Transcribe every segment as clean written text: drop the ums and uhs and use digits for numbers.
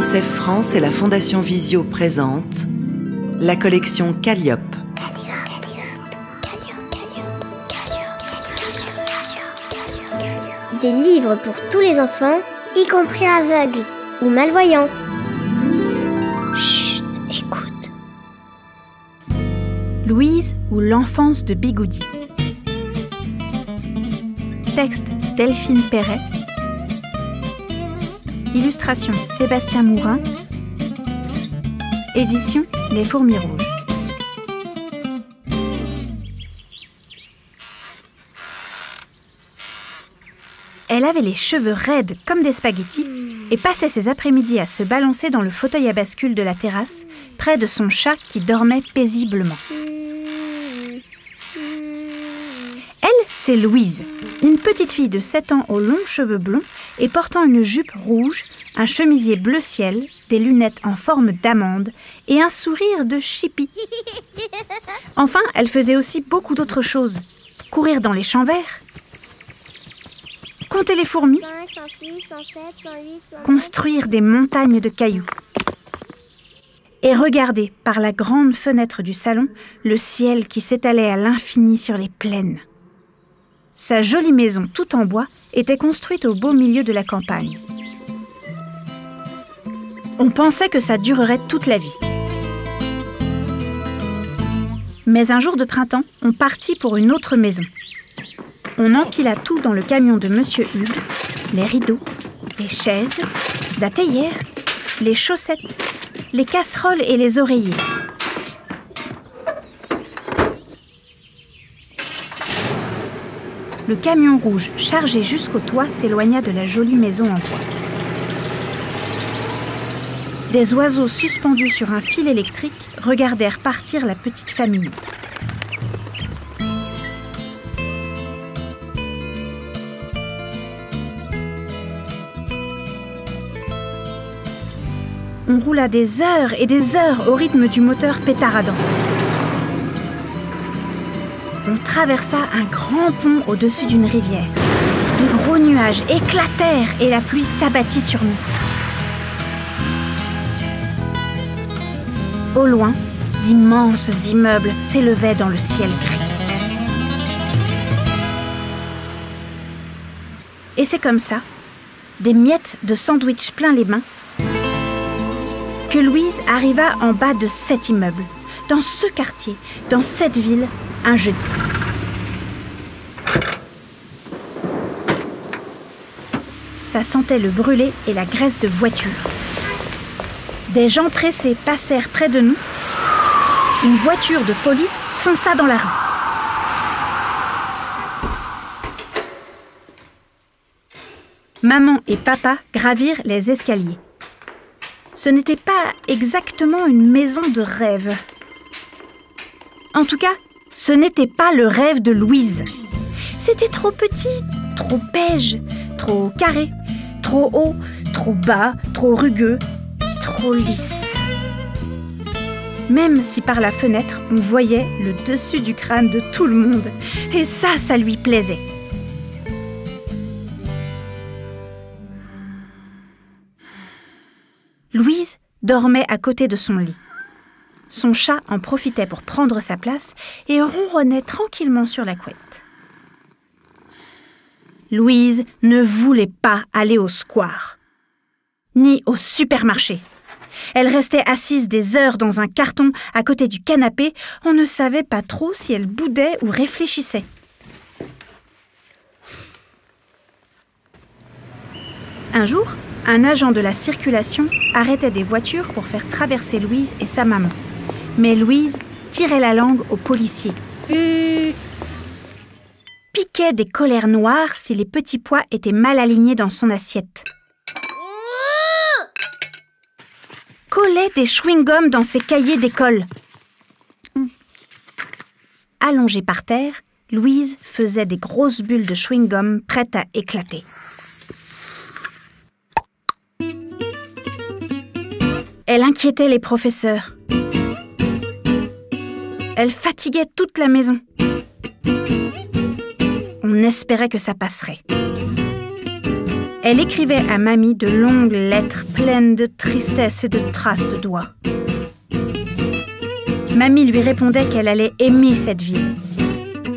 UNICEF France et la Fondation Visio présentent la collection Calliope. Des livres pour tous les enfants, y compris aveugles ou malvoyants. Chut, écoute. Louise ou l'enfance de Bigoudi. Texte Delphine Perret. Illustration Sébastien Mourin. Édition Les Fourmis Rouges. Elle avait les cheveux raides comme des spaghettis et passait ses après-midi à se balancer dans le fauteuil à bascule de la terrasse, près de son chat qui dormait paisiblement. Elle, c'est Louise, une petite fille de 7 ans aux longs cheveux blonds et portant une jupe rouge, un chemisier bleu ciel, des lunettes en forme d'amande et un sourire de chipie. Enfin, elle faisait aussi beaucoup d'autres choses. Courir dans les champs verts, compter les fourmis, 5, 106, 107, 108, 109... construire des montagnes de cailloux et regarder par la grande fenêtre du salon le ciel qui s'étalait à l'infini sur les plaines. Sa jolie maison toute en bois était construite au beau milieu de la campagne. On pensait que ça durerait toute la vie. Mais un jour de printemps, on partit pour une autre maison. On empila tout dans le camion de Monsieur Hugues, les rideaux, les chaises, la théière, les chaussettes, les casseroles et les oreillers. Le camion rouge, chargé jusqu'au toit, s'éloigna de la jolie maison en bois. Des oiseaux suspendus sur un fil électrique regardèrent partir la petite famille. On roula des heures et des heures au rythme du moteur pétaradant. On traversa un grand pont au-dessus d'une rivière. De gros nuages éclatèrent et la pluie s'abattit sur nous. Au loin, d'immenses immeubles s'élevaient dans le ciel gris. Et c'est comme ça, des miettes de sandwich plein les mains, que Louise arriva en bas de cet immeuble, dans ce quartier, dans cette ville, un jeudi. Ça sentait le brûlé et la graisse de voiture. Des gens pressés passèrent près de nous. Une voiture de police fonça dans la rue. Maman et papa gravirent les escaliers. Ce n'était pas exactement une maison de rêve. En tout cas, ce n'était pas le rêve de Louise. C'était trop petit, trop beige, trop carré, trop haut, trop bas, trop rugueux, trop lisse. Même si par la fenêtre, on voyait le dessus du crâne de tout le monde. Et ça lui plaisait. Louise dormait à côté de son lit. Son chat en profitait pour prendre sa place et ronronnait tranquillement sur la couette. Louise ne voulait pas aller au square, ni au supermarché. Elle restait assise des heures dans un carton à côté du canapé. On ne savait pas trop si elle boudait ou réfléchissait. Un jour, un agent de la circulation arrêtait des voitures pour faire traverser Louise et sa maman. Mais Louise tirait la langue aux policiers. Piquait des colères noires si les petits pois étaient mal alignés dans son assiette. Collait des chewing-gums dans ses cahiers d'école. Allongée par terre, Louise faisait des grosses bulles de chewing-gum prêtes à éclater. Elle inquiétait les professeurs. Elle fatiguait toute la maison. On espérait que ça passerait. Elle écrivait à Mamie de longues lettres pleines de tristesse et de traces de doigts. Mamie lui répondait qu'elle allait aimer cette ville.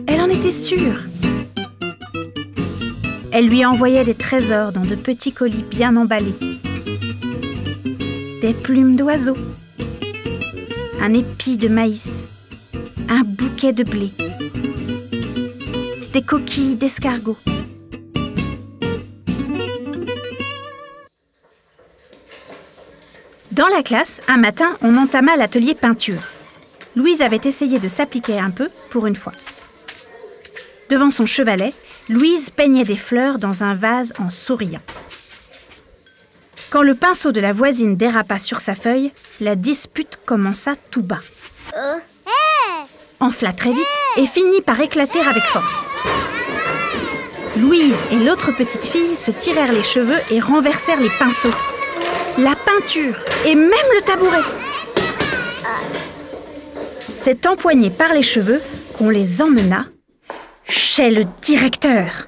Elle en était sûre. Elle lui envoyait des trésors dans de petits colis bien emballés. Des plumes d'oiseaux, un épi de maïs, un bouquet de blé, des coquilles d'escargot. Dans la classe, un matin, on entama l'atelier peinture. Louise avait essayé de s'appliquer un peu pour une fois. Devant son chevalet, Louise peignait des fleurs dans un vase en souriant. Quand le pinceau de la voisine dérapa sur sa feuille, la dispute commença tout bas. Enfla très vite et finit par éclater avec force. Louise et l'autre petite fille se tirèrent les cheveux et renversèrent les pinceaux, la peinture et même le tabouret. C'est empoigné par les cheveux qu'on les emmena chez le directeur.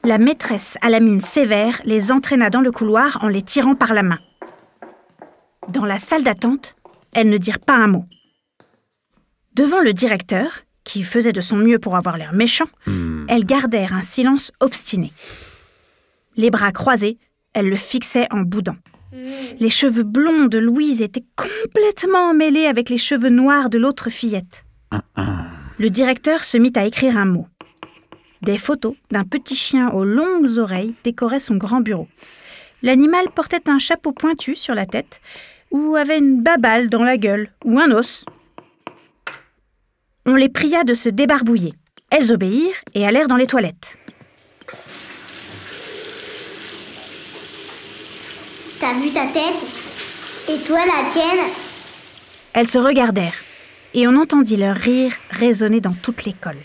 La maîtresse à la mine sévère les entraîna dans le couloir en les tirant par la main. Dans la salle d'attente, elles ne dirent pas un mot. Devant le directeur, qui faisait de son mieux pour avoir l'air méchant, elles gardèrent un silence obstiné. Les bras croisés, elles le fixaient en boudant. Les cheveux blonds de Louise étaient complètement emmêlés avec les cheveux noirs de l'autre fillette. Le directeur se mit à écrire un mot. Des photos d'un petit chien aux longues oreilles décoraient son grand bureau. L'animal portait un chapeau pointu sur la tête ou avait une babale dans la gueule ou un os. On les pria de se débarbouiller. Elles obéirent et allèrent dans les toilettes. T'as vu ta tête? Et toi la tienne? Elles se regardèrent et on entendit leur rire résonner dans toute l'école.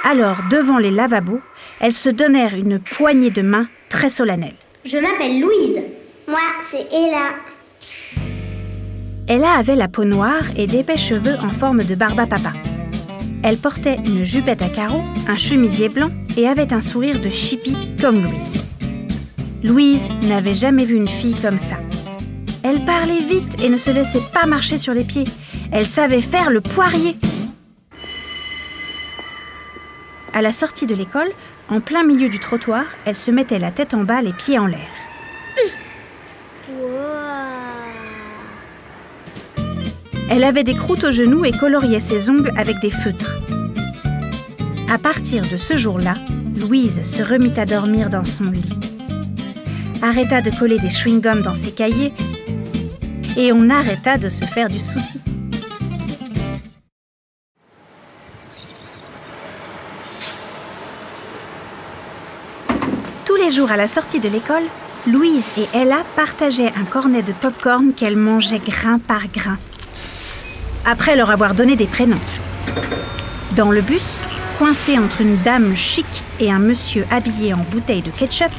Alors, devant les lavabos, elles se donnèrent une poignée de main très solennelle. Je m'appelle Louise. Moi, c'est Ella. Ella avait la peau noire et d'épais cheveux en forme de barbe à papa. Elle portait une jupette à carreaux, un chemisier blanc et avait un sourire de chipie comme Louise. Louise n'avait jamais vu une fille comme ça. Elle parlait vite et ne se laissait pas marcher sur les pieds. Elle savait faire le poirier. À la sortie de l'école, en plein milieu du trottoir, elle se mettait la tête en bas, les pieds en l'air. Elle avait des croûtes aux genoux et coloriait ses ongles avec des feutres. À partir de ce jour-là, Louise se remit à dormir dans son lit. Arrêta de coller des chewing-gums dans ses cahiers et on arrêta de se faire du souci. Tous les jours à la sortie de l'école, Louise et Ella partageaient un cornet de pop-corn qu'elles mangeaient grain par grain, après leur avoir donné des prénoms. Dans le bus, coincée entre une dame chic et un monsieur habillé en bouteille de ketchup,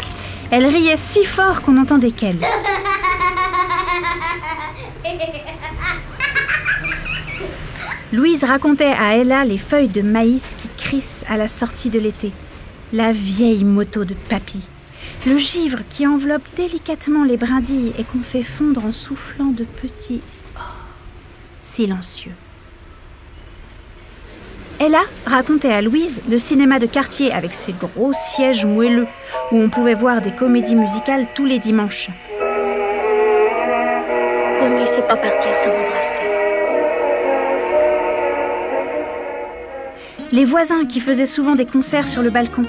elle riait si fort qu'on entendait qu'elle. Louise racontait à Ella les feuilles de maïs qui crissent à la sortie de l'été, la vieille moto de papy, le givre qui enveloppe délicatement les brindilles et qu'on fait fondre en soufflant de petits « oh » silencieux. Ella racontait à Louise le cinéma de quartier avec ses gros sièges moelleux où on pouvait voir des comédies musicales tous les dimanches. Ne me laissez pas partir sans m'embrasser. Les voisins qui faisaient souvent des concerts sur le balcon.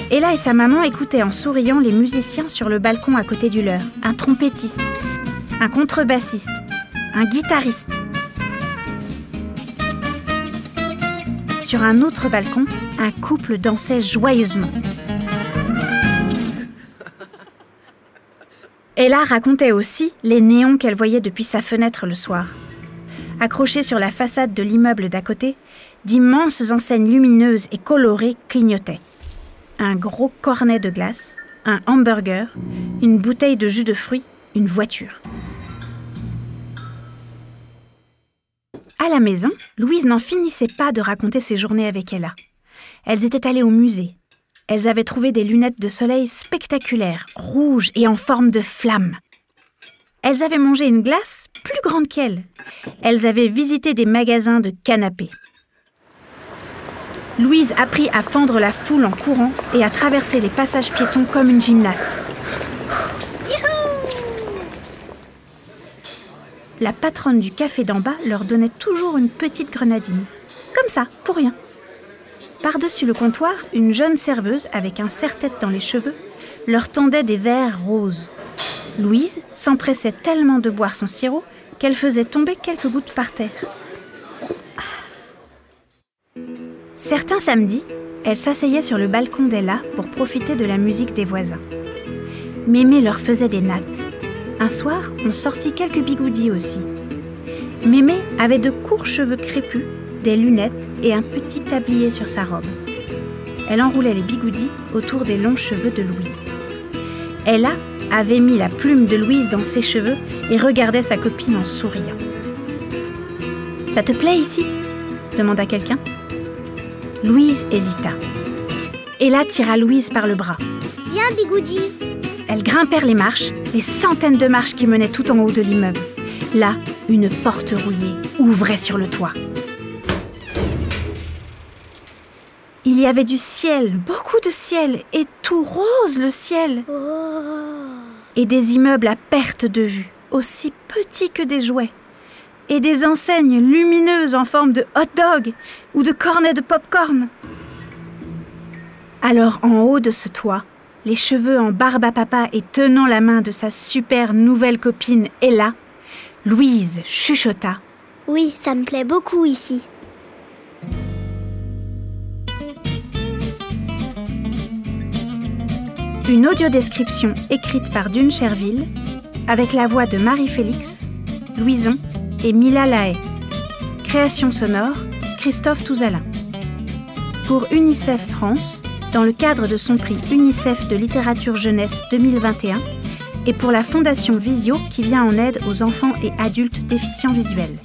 Ella et sa maman écoutaient en souriant les musiciens sur le balcon à côté du leur. Un trompettiste, un contrebassiste, un guitariste. Sur un autre balcon, un couple dansait joyeusement. Ella racontait aussi les néons qu'elle voyait depuis sa fenêtre le soir. Accrochés sur la façade de l'immeuble d'à côté, d'immenses enseignes lumineuses et colorées clignotaient. Un gros cornet de glace, un hamburger, une bouteille de jus de fruits, une voiture. À la maison, Louise n'en finissait pas de raconter ses journées avec Ella. Elles étaient allées au musée. Elles avaient trouvé des lunettes de soleil spectaculaires, rouges et en forme de flamme. Elles avaient mangé une glace plus grande qu'elles. Elles avaient visité des magasins de canapés. Louise apprit à fendre la foule en courant et à traverser les passages piétons comme une gymnaste. La patronne du café d'en bas leur donnait toujours une petite grenadine. Comme ça, pour rien. Par-dessus le comptoir, une jeune serveuse avec un serre-tête dans les cheveux leur tendait des verres roses. Louise s'empressait tellement de boire son sirop qu'elle faisait tomber quelques gouttes par terre. Certains samedis, elle s'asseyait sur le balcon d'Ella pour profiter de la musique des voisins. Mémé leur faisait des nattes. Un soir, on sortit quelques bigoudis aussi. Mémé avait de courts cheveux crépus, des lunettes et un petit tablier sur sa robe. Elle enroulait les bigoudis autour des longs cheveux de Louise. Ella avait mis la plume de Louise dans ses cheveux et regardait sa copine en souriant. « Ça te plaît ici ?» demanda quelqu'un. Louise hésita. Ella tira Louise par le bras. « Viens, Bigoudi !» Elles grimpèrent les marches, les centaines de marches qui menaient tout en haut de l'immeuble. Là, une porte rouillée ouvrait sur le toit. Il y avait du ciel, beaucoup de ciel, et tout rose le ciel. Et des immeubles à perte de vue, aussi petits que des jouets. Et des enseignes lumineuses en forme de hot-dog ou de cornets de pop-corn. Alors, en haut de ce toit, les cheveux en barbe à papa et tenant la main de sa super nouvelle copine Ella, Louise chuchota. « Oui, ça me plaît beaucoup ici. » Une audiodescription écrite par Dune Cherville, avec la voix de Marie-Félix, Louison et Mila Lahaye. Création sonore, Christophe Touzalin. Pour UNICEF France, dans le cadre de son prix UNICEF de littérature jeunesse 2021, et pour la Fondation Visio qui vient en aide aux enfants et adultes déficients visuels.